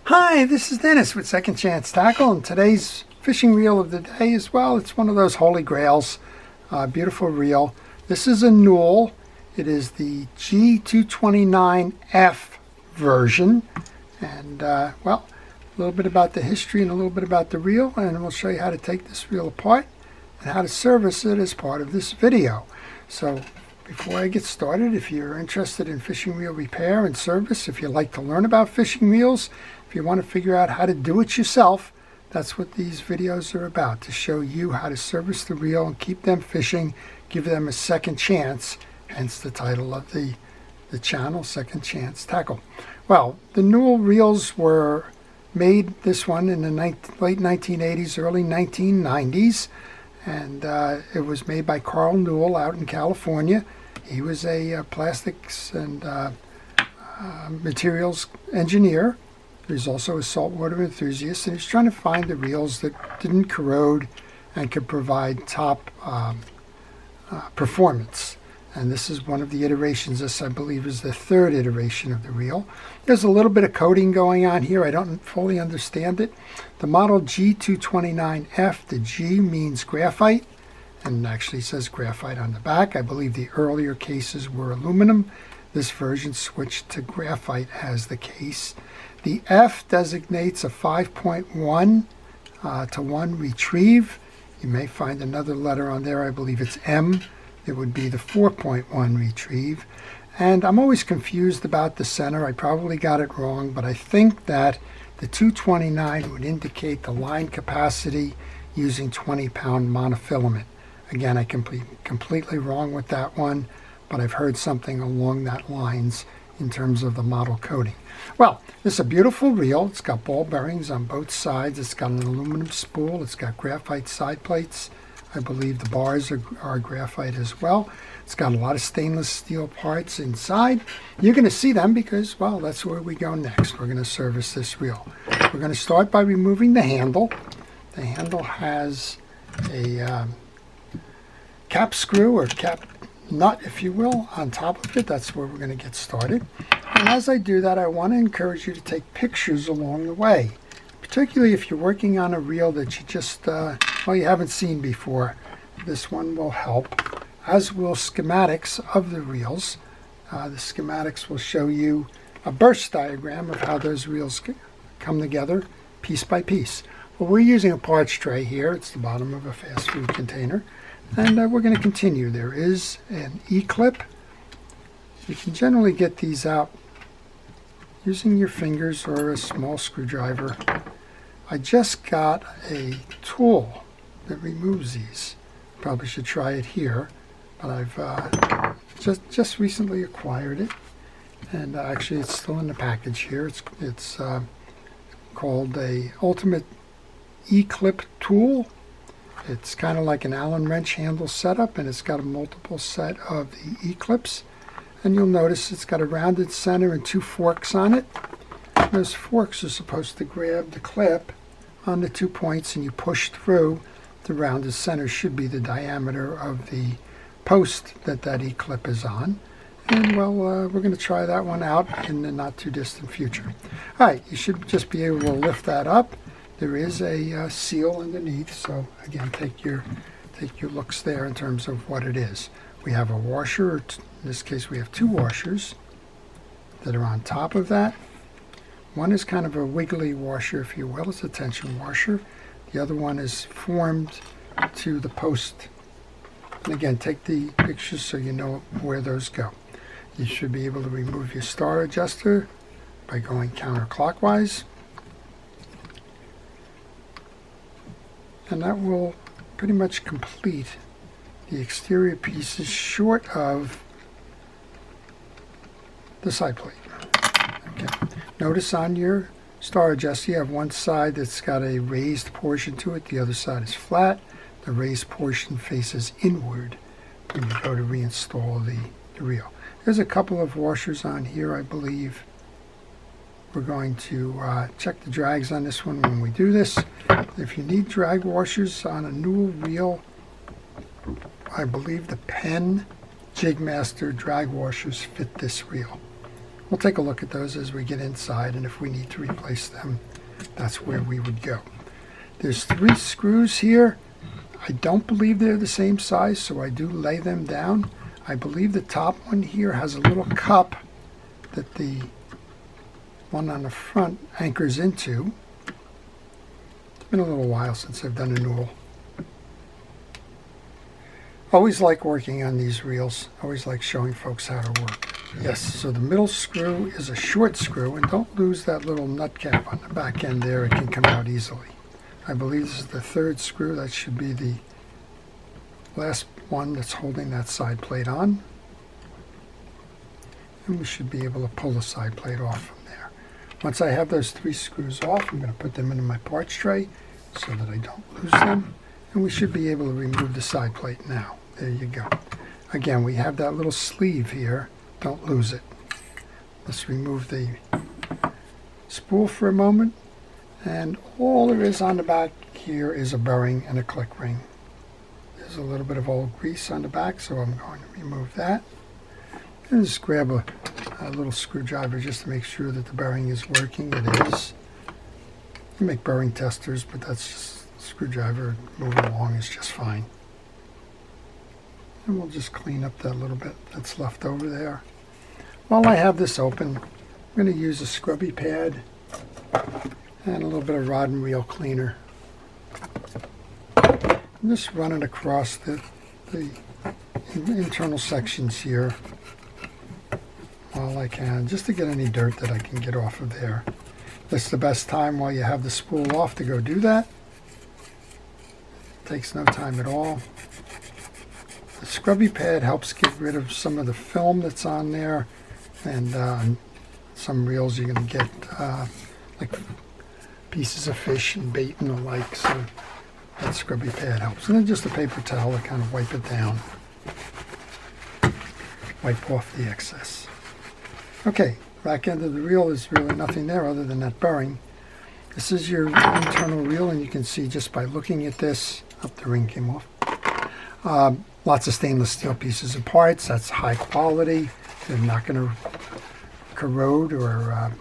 Hi, this is Dennis with Second Chance Tackle, and today's fishing reel of the day is, well, it's one of those holy grails. Beautiful reel. This is a Newell. It is the G229F version, and well, a little bit about the history and a little bit about the reel, and we'll show you how to take this reel apart and how to service it as part of this video. So before I get started, if you're interested in fishing reel repair and service, if you like to learn about fishing reels, if you want to figure out how to do it yourself, that's what these videos are about, to show you how to service the reel and keep them fishing, give them a second chance, hence the title of the channel, Second Chance Tackle. Well, the Newell reels were made, this one in the late 1980s, early 1990s, and it was made by Carl Newell out in California. He was a plastics and materials engineer. He was also a saltwater enthusiast, and he was trying to find the reels that didn't corrode and could provide top performance. And this is one of the iterations. This, I believe, is the third iteration of the reel. There's a little bit of coding going on here. I don't fully understand it. The model G229F, the G means graphite, and it actually says graphite on the back. I believe the earlier cases were aluminum. This version switched to graphite as the case. The F designates a 5.1 to 1 retrieve. You may find another letter on there. I believe it's M. It would be the 4.1 retrieve. And I'm always confused about the center. I probably got it wrong, but I think that the 229 would indicate the line capacity using 20-pound monofilament. Again, I completely wrong with that one, but I've heard something along that lines in terms of the model coding. Well, this is a beautiful reel. It's got ball bearings on both sides. It's got an aluminum spool. It's got graphite side plates. I believe the bars are graphite as well. It's got a lot of stainless steel parts inside. You're going to see them because, well, that's where we go next. We're going to service this reel. We're going to start by removing the handle. The handle has a cap screw or cap nut, if you will, on top of it. That's where we're going to get started. And as I do that, I want to encourage you to take pictures along the way, particularly if you're working on a reel that you just, well, you haven't seen before. This one will help, as will schematics of the reels. The schematics will show you a burst diagram of how those reels come together piece by piece. Well, we're using a parts tray here. It's the bottom of a fast food container. And we're going to continue. There is an E-clip. You can generally get these out using your fingers or a small screwdriver. I just got a tool that removes these. Probably should try it here, but I've just recently acquired it, and actually it's still in the package here. It's called a Ultimate E-clip tool. It's kind of like an Allen wrench handle setup, and it's got a multiple set of the E-clips. And you'll notice it's got a rounded center and two forks on it. Those forks are supposed to grab the clip on the 2 points, and you push through. The rounded center should be the diameter of the post that E-clip is on. And well, we're going to try that one out in the not too distant future. All right, you should just be able to lift that up. There is a seal underneath, so again, take your looks there in terms of what it is. We have a washer, in this case we have two washers that are on top of that. One is kind of a wiggly washer, if you will. It's a tension washer. The other one is formed to the post. And again, take the pictures so you know where those go. You should be able to remove your star adjuster by going counterclockwise. And that will pretty much complete the exterior pieces short of the side plate. Okay. Notice on your star adjuster you have one side that's got a raised portion to it, the other side is flat. The raised portion faces inward when you go to reinstall the reel. There's a couple of washers on here, I believe. We're going to check the drags on this one when we do this. If you need drag washers on a Newell reel, I believe the Penn Jigmaster drag washers fit this reel. We'll take a look at those as we get inside, and if we need to replace them, that's where we would go. There's 3 screws here. I don't believe they're the same size, so I do lay them down. I believe the top one here has a little cup that the one on the front anchors into. It's been a little while since I've done a Newell. Always like working on these reels. Always like showing folks how to work. Yes, so the middle screw is a short screw, and don't lose that little nut cap on the back end there. It can come out easily. I believe this is the 3rd screw. That should be the last one that's holding that side plate on. And we should be able to pull the side plate off from there. Once I have those 3 screws off, I'm going to put them into my parts tray so that I don't lose them. And we should be able to remove the side plate now. There you go. Again, we have that little sleeve here. Don't lose it. Let's remove the spool for a moment. And all there is on the back here is a bearing and a click ring. There's a little bit of old grease on the back, so I'm going to remove that. And just grab a little screwdriver just to make sure that the bearing is working. It is. You make bearing testers, but that's just a screwdriver. Moving along is just fine. And we'll just clean up that little bit that's left over there. While I have this open, I'm going to use a scrubby pad and a little bit of rod and reel cleaner. I'm just run it across the internal sections here while I can, just to get any dirt that I can get off of there. This is the best time while you have the spool off to go do that. It takes no time at all. The scrubby pad helps get rid of some of the film that's on there, and some reels you're going to get like pieces of fish and bait and the like, so that scrubby pad helps. And then just a paper towel to kind of wipe it down, wipe off the excess. Okay, back end of the reel is really nothing there other than that bearing. This is your internal reel, and you can see just by looking at this, the ring came off. Lots of stainless steel pieces and parts. That's high quality. They're not going to corrode or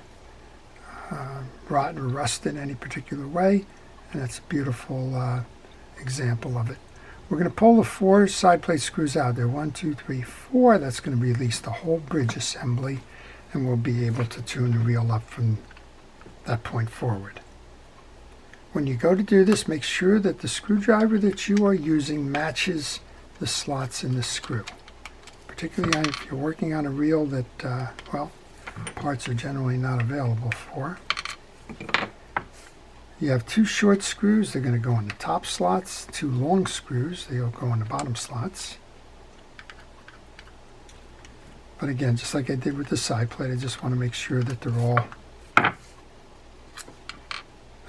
rot or rust in any particular way. And that's a beautiful example of it. We're going to pull the 4 side plate screws out there. 1, 2, 3, 4. That's going to release the whole bridge assembly, and we'll be able to tune the reel up from that point forward. When you go to do this, make sure that the screwdriver that you are using matches the slots in the screw. Particularly if you're working on a reel that, well, parts are generally not available for. You have 2 short screws. They're going to go in the top slots. 2 long screws. They'll go in the bottom slots. But again, just like I did with the side plate, I just want to make sure that they're all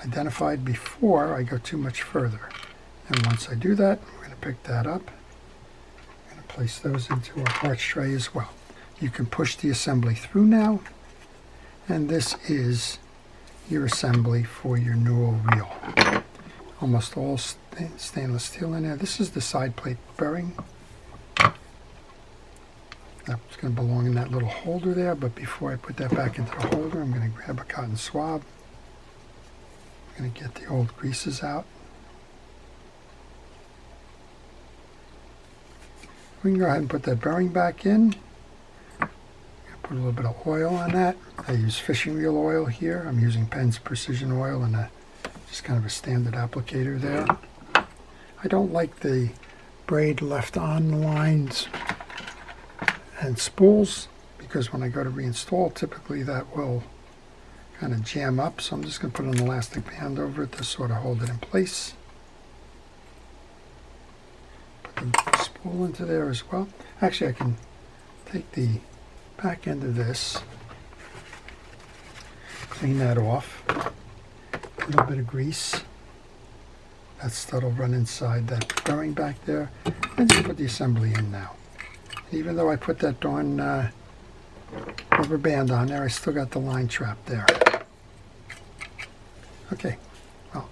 identified before I go too much further. And once I do that, I'm going to pick that up. I'm going to place those into our parts tray as well. You can push the assembly through now. And this is your assembly for your Newell reel. Almost all stainless steel in there. This is the side plate bearing. That's going to belong in that little holder there, but before I put that back into the holder, I'm going to grab a cotton swab. I'm going to get the old greases out. We can go ahead and put that bearing back in. Put a little bit of oil on that. I use fishing reel oil here. I'm using Penn's Precision Oil and just kind of a standard applicator there. I don't like the braid left on the lines and spools, because when I go to reinstall, typically that will kind of jam up. So I'm just going to put an elastic band over it to sort of hold it in place. Put the spool into there as well. Actually, I can take the back end of this, clean that off, a little bit of grease, that'll run inside that bearing back there, and just put the assembly in now. Even though I put that darn rubber band on there, I still got the line trap there. Okay, well,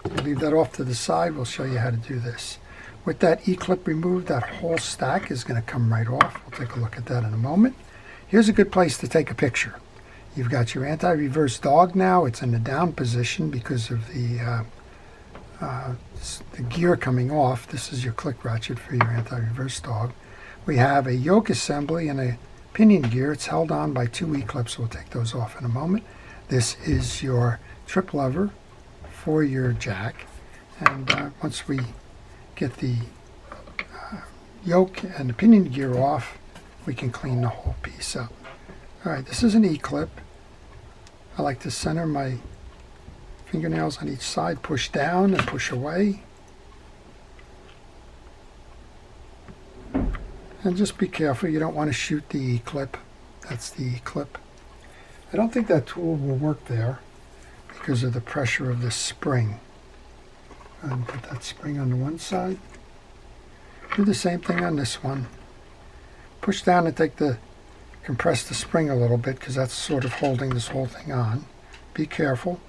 we'll leave that off to the side. We'll show you how to do this. With that E-clip removed, that whole stack is going to come right off. We'll take a look at that in a moment. here's a good place to take a picture. You've got your anti-reverse dog now. It's in the down position because of the gear coming off. This is your click ratchet for your anti-reverse dog. We have a yoke assembly and a pinion gear. It's held on by 2 E-clips. We'll take those off in a moment. This is your trip lever for your jack. And once we get the yoke and the pinion gear off, we can clean the whole piece up. All right, this is an E-clip. I like to center my fingernails on each side, push down and push away. And just be careful, you don't want to shoot the E-clip. That's the E-clip. I don't think that tool will work there because of the pressure of the spring. And put that spring on the one side. Do the same thing on this one. Push down and compress the spring a little bit because that's sort of holding this whole thing on. Be careful.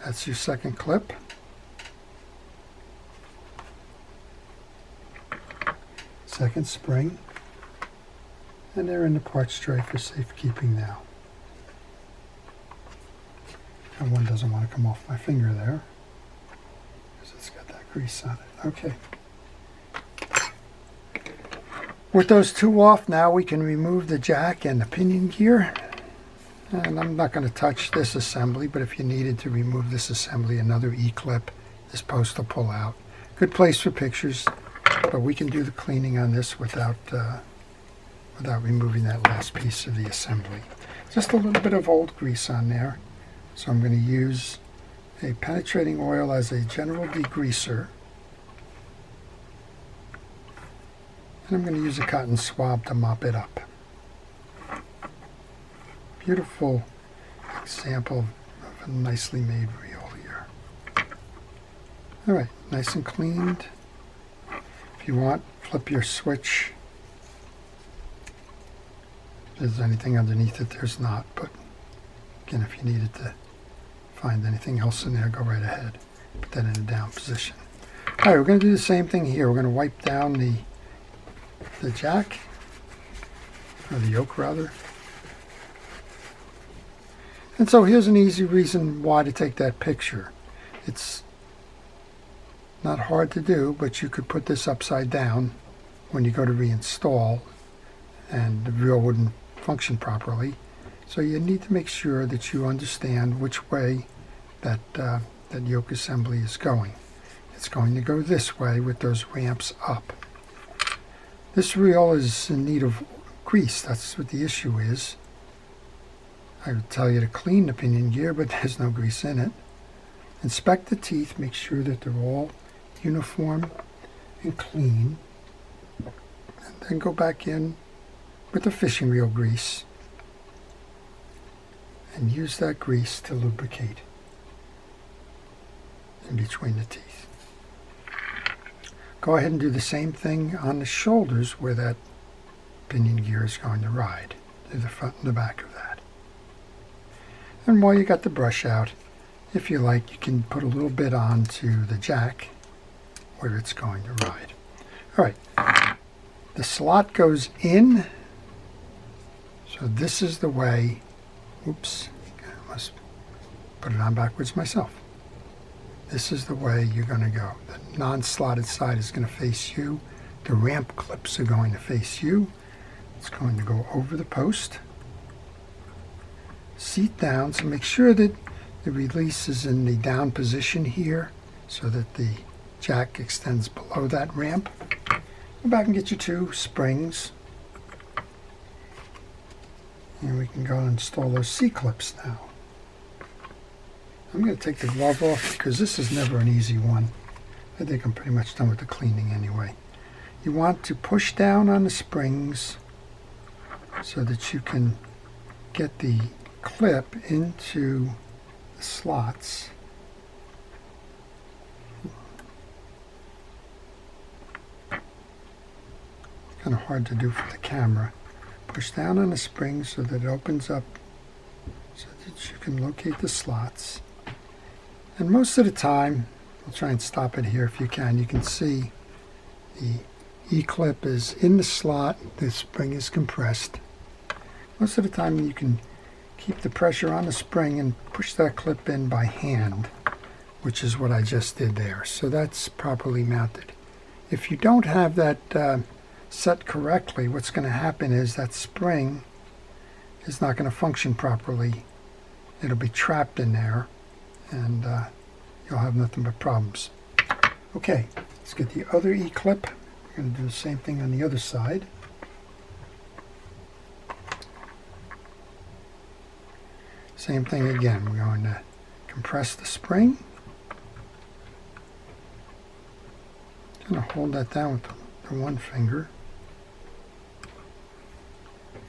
That's your second clip. Second spring. And they're in the parts tray for safekeeping now. And one doesn't want to come off my finger there because it's got that grease on it. Okay. With those two off, now we can remove the jack and the pinion gear. And I'm not going to touch this assembly, but if you needed to remove this assembly, another E-clip, this post will pull out. Good place for pictures, but we can do the cleaning on this without removing that last piece of the assembly. Just a little bit of old grease on there. So I'm going to use a penetrating oil as a general degreaser. And I'm going to use a cotton swab to mop it up. Beautiful example of a nicely made reel here. All right, nice and cleaned. If you want, flip your switch. If there's anything underneath it, there's not. But again, if you needed to find anything else in there, go right ahead. Put that in a down position. All right, we're going to do the same thing here. We're going to wipe down the jack, or the yoke rather. And so here's an easy reason why to take that picture. It's not hard to do, but you could put this upside down when you go to reinstall and the reel wouldn't function properly. So you need to make sure that you understand which way that yoke assembly is going. It's going to go this way with those ramps up. This reel is in need of grease. That's what the issue is. I would tell you to clean the pinion gear, but there's no grease in it. Inspect the teeth. Make sure that they're all uniform and clean. And then go back in with the fishing reel grease and use that grease to lubricate in between the teeth. Go ahead and do the same thing on the shoulders where that pinion gear is going to ride. Do the front and the back of that. And while you got the brush out, if you like, you can put a little bit onto the jack where it's going to ride. All right, the slot goes in. So this is the way, oops, I must put it on backwards myself. This is the way you're going to go. The non-slotted side is going to face you. The ramp clips are going to face you. It's going to go over the post. Seat down, so make sure that the release is in the down position here so that the jack extends below that ramp. Go back and get your 2 springs. And we can go and install those C-clips now. I'm going to take the glove off because this is never an easy one. I think I'm pretty much done with the cleaning anyway. You want to push down on the springs so that you can get the clip into the slots. Kind of hard to do for the camera. Push down on the spring so that it opens up so that you can locate the slots. And most of the time, I'll try and stop it here if you can see the E-clip is in the slot, the spring is compressed, Most of the time you can keep the pressure on the spring and push that clip in by hand, which is what I just did there. So that's properly mounted. If you don't have that set correctly, what's going to happen is that spring is not going to function properly. It'll be trapped in there, and you'll have nothing but problems. Okay, let's get the other E-clip. We're going to do the same thing on the other side. Same thing again. We're going to compress the spring. I'm going to hold that down with the one finger.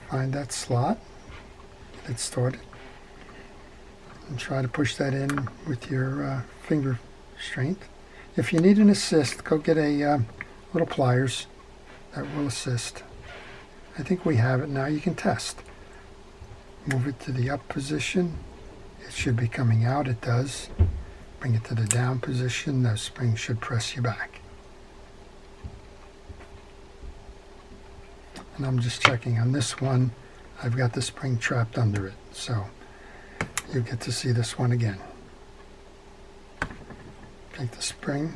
Find that slot, get it started, and try to push that in with your finger strength. If you need an assist, go get a little pliers that will assist. I think we have it now. You can test. Move it to the up position. It should be coming out. It does. Bring it to the down position. The spring should press you back. And I'm just checking on this one. I've got the spring trapped under it. So you get to see this one again. Take the spring.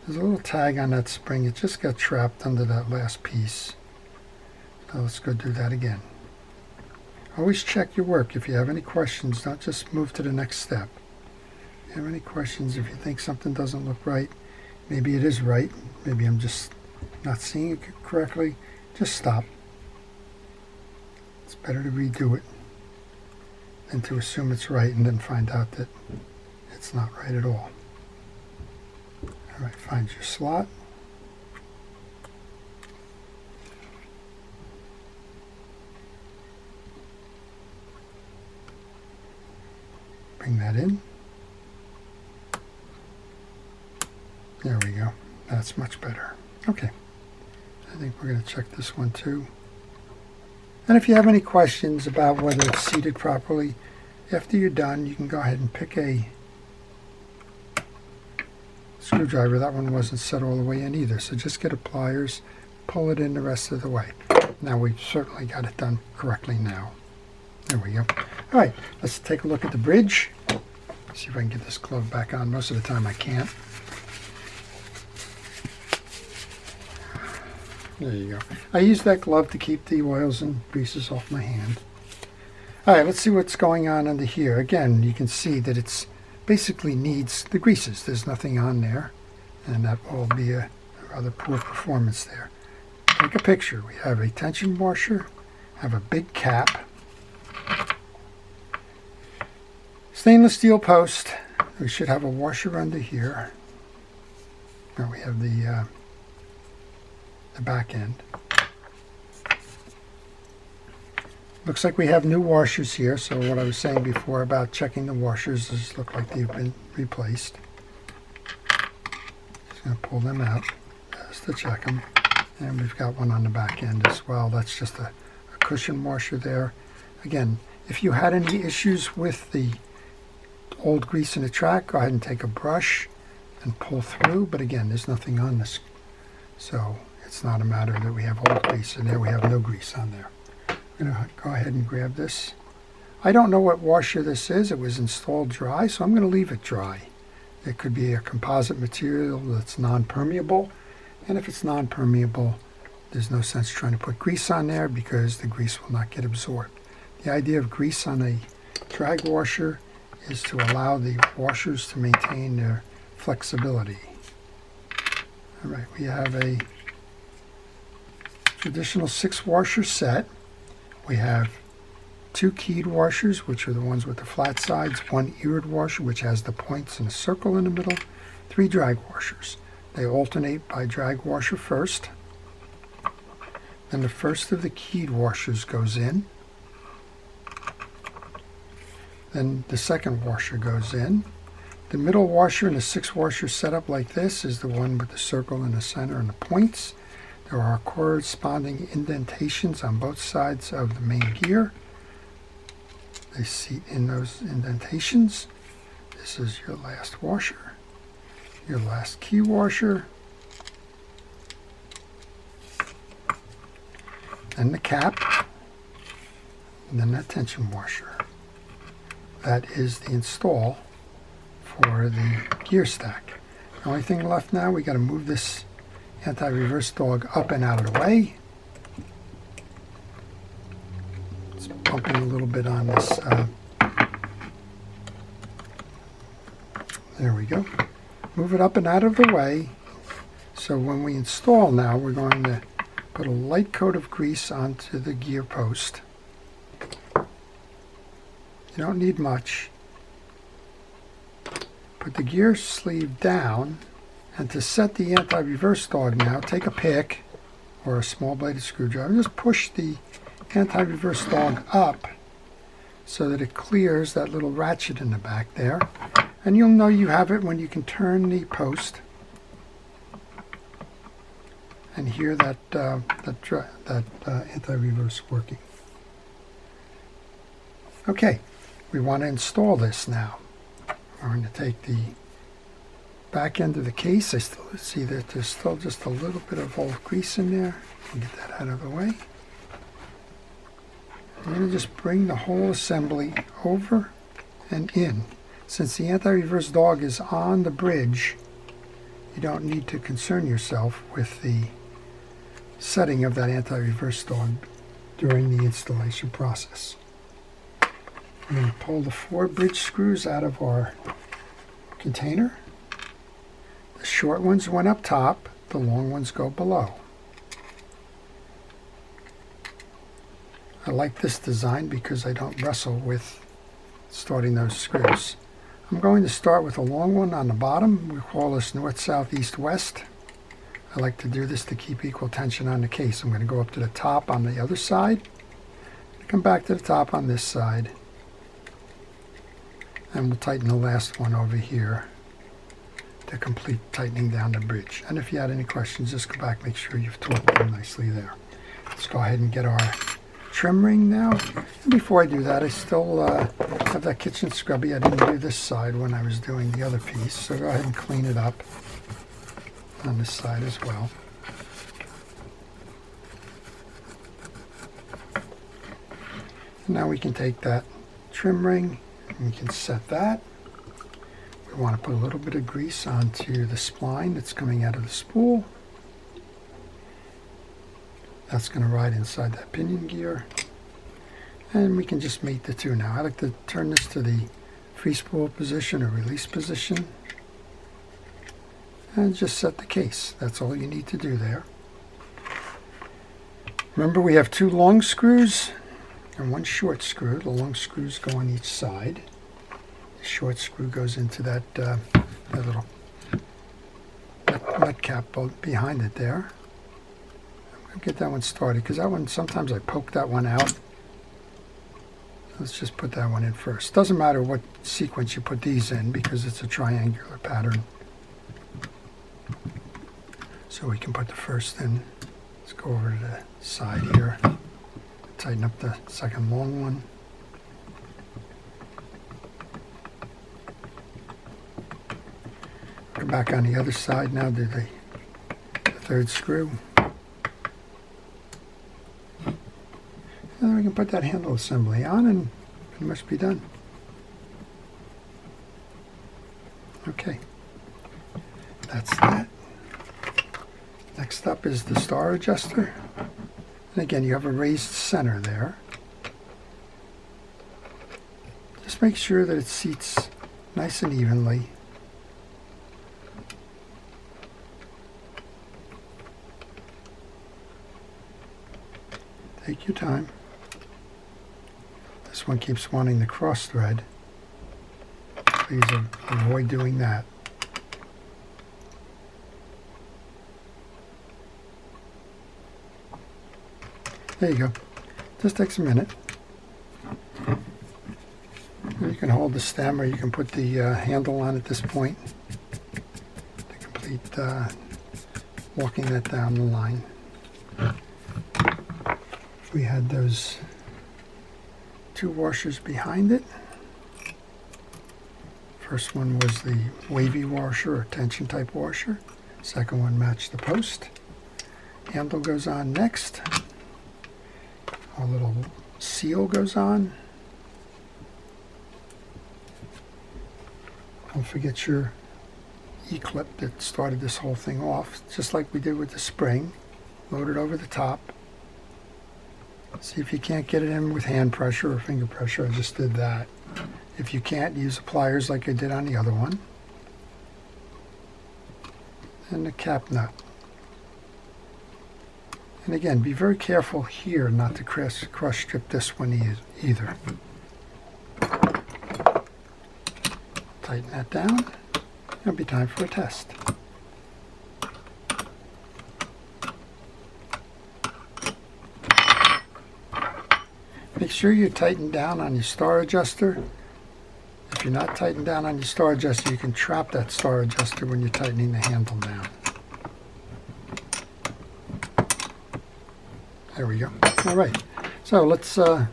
There's a little tag on that spring. It just got trapped under that last piece. So let's go do that again. Always check your work. If you have any questions, don't just move to the next step. If you have any questions, if you think something doesn't look right, maybe it is right, maybe I'm just not seeing it correctly, just stop. It's better to redo it than to assume it's right and then find out that it's not right at all. All right, find your slot. Bring that in. There we go. That's much better. Okay. I think we're going to check this one too. And if you have any questions about whether it's seated properly, after you're done, you can go ahead and pick a screwdriver. That one wasn't set all the way in either, so just get a pliers, pull it in the rest of the way. Now we've certainly got it done correctly now. There we go. All right, let's take a look at the bridge. See if I can get this glove back on. Most of the time I can't. There you go. I use that glove to keep the oils and greases off my hand. All right, let's see what's going on under here. Again, you can see that it's basically needs the greases. There's nothing on there, and that will be a rather poor performance there. Take a picture. We have a tension washer, have a big cap, stainless steel post. We should have a washer under here. Now we have the back end. Looks like we have new washers here, so what I was saying before about checking the washers does look like they've been replaced. Just going to pull them out just to check them. And we've got one on the back end as well. That's just a cushion washer there. Again, if you had any issues with the old grease in the track, go ahead and take a brush and pull through. But again, there's nothing on this, so it's not a matter that we have old grease, and there we have no grease on there. I'm going to go ahead and grab this. I don't know what washer this is. It was installed dry, so I'm going to leave it dry. It could be a composite material that's non-permeable, and if it's non-permeable, there's no sense trying to put grease on there because the grease will not get absorbed. The idea of grease on a drag washer is to allow the washers to maintain their flexibility. All right, we have a traditional 6-washer set. We have 2 keyed washers, which are the ones with the flat sides, 1 eared washer, which has the points and a circle in the middle, 3 drag washers. They alternate by drag washer first. Then the first of the keyed washers goes in. Then the second washer goes in. The middle washer in a 6-washer setup like this is the one with the circle in the center and the points. There are corresponding indentations on both sides of the main gear. They seat in those indentations. This is your last washer, your last key washer, and the cap. and then that tension washer. That is the install for the gear stack. The only thing left now, we got to move this anti-reverse dog up and out of the way. It's bumping a little bit on this. There we go. Move it up and out of the way. So when we install now, we're going to put a light coat of grease onto the gear post. You don't need much. Put the gear sleeve down, and to set the anti-reverse dog now, take a pick or a small bladed screwdriver and just push the anti-reverse dog up so that it clears that little ratchet in the back there. And you'll know you have it when you can turn the post and hear that anti-reverse working. Okay, we want to install this now. We're going to take the back end of the case. I still see that there's still just a little bit of old grease in there. We'll get that out of the way. I'm going to just bring the whole assembly over and in. Since the anti-reverse dog is on the bridge, you don't need to concern yourself with the setting of that anti-reverse dog during the installation process. I'm going to pull the 4 bridge screws out of our container. The short ones went up top, the long ones go below. I like this design because I don't wrestle with starting those screws. I'm going to start with a long one on the bottom. We call this north, south, east, west. I like to do this to keep equal tension on the case. I'm going to go up to the top on the other side, come back to the top on this side, and we'll tighten the last one over here to complete tightening down the bridge. And if you had any questions, just go back, make sure you've torqued them nicely there. Let's go ahead and get our trim ring now. And before I do that, I still have that kitchen scrubby. I didn't do this side when I was doing the other piece, so go ahead and clean it up on this side as well. And now we can take that trim ring and we can set that. We want to put a little bit of grease onto the spline that's coming out of the spool. That's going to ride inside that pinion gear. And we can just mate the two now. I like to turn this to the free spool position or release position. And just set the case. That's all you need to do there. Remember, we have 2 long screws and 1 short screw. The long screws go on each side. The short screw goes into that little nut cap behind it there. Get that one started because that one, sometimes I poke that one out. Let's just put that one in first. Doesn't matter what sequence you put these in because it's a triangular pattern. So we can put the first in. Let's go over to the side here. Tighten up the second long one. Go back on the other side now, do the 3rd screw. And then we can put that handle assembly on and it must be done. Okay, that's that. Next up is the star adjuster. And again, you have a raised center there. Just make sure that it seats nice and evenly. Take your time. This one keeps wanting the cross thread. Please avoid doing that. There you go. Just takes a minute. And you can hold the stem or you can put the handle on at this point to complete walking that down the line. We had those 2 washers behind it. First one was the wavy washer or tension type washer. Second one matched the post. Handle goes on next. Our little seal goes on. Don't forget your E-clip that started this whole thing off, just like we did with the spring. Load it over the top. See if you can't get it in with hand pressure or finger pressure. I just did that. If you can't, use the pliers like I did on the other one. And the cap nut. And again, be very careful here not to crush strip this one either. Tighten that down. It'll be time for a test. Make sure you tighten down on your star adjuster. If you're not tightened down on your star adjuster, you can trap that star adjuster when you're tightening the handle down. There we go. All right. So let's, I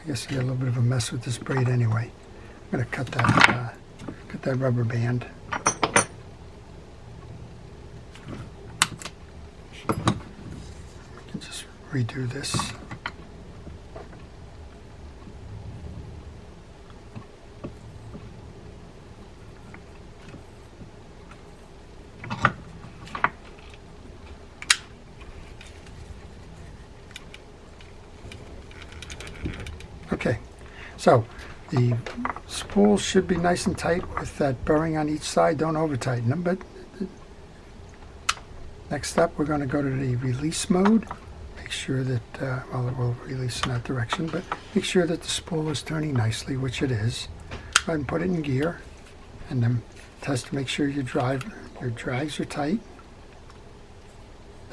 guess I got a little bit of a mess with this braid anyway. I'm going to cut that rubber band. I can just redo this. Okay, so the spools should be nice and tight with that burring on each side. Don't over tighten them, but next up we're going to go to the release mode. Make sure that, well, it will release in that direction, but make sure that the spool is turning nicely, which it is. Go ahead and put it in gear, and then test to make sure your drags are tight.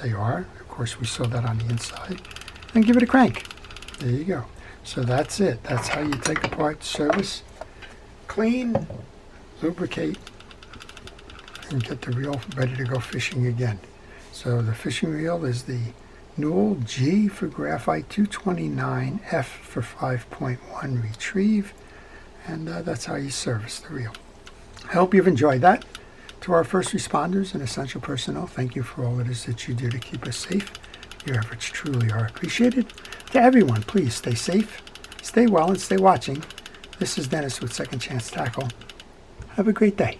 They are. Of course, we saw that on the inside. And give it a crank. There you go. So that's it. That's how you take apart, service, clean, lubricate, and get the reel ready to go fishing again. So the fishing reel is the Newell G for Graphite 229F for 5.1 retrieve, and that's how you service the reel. I hope you've enjoyed that. To our first responders and essential personnel, thank you for all it is that you do to keep us safe. Your efforts truly are appreciated. To everyone, please stay safe, stay well, and stay watching. This is Dennis with Second Chance Tackle. Have a great day.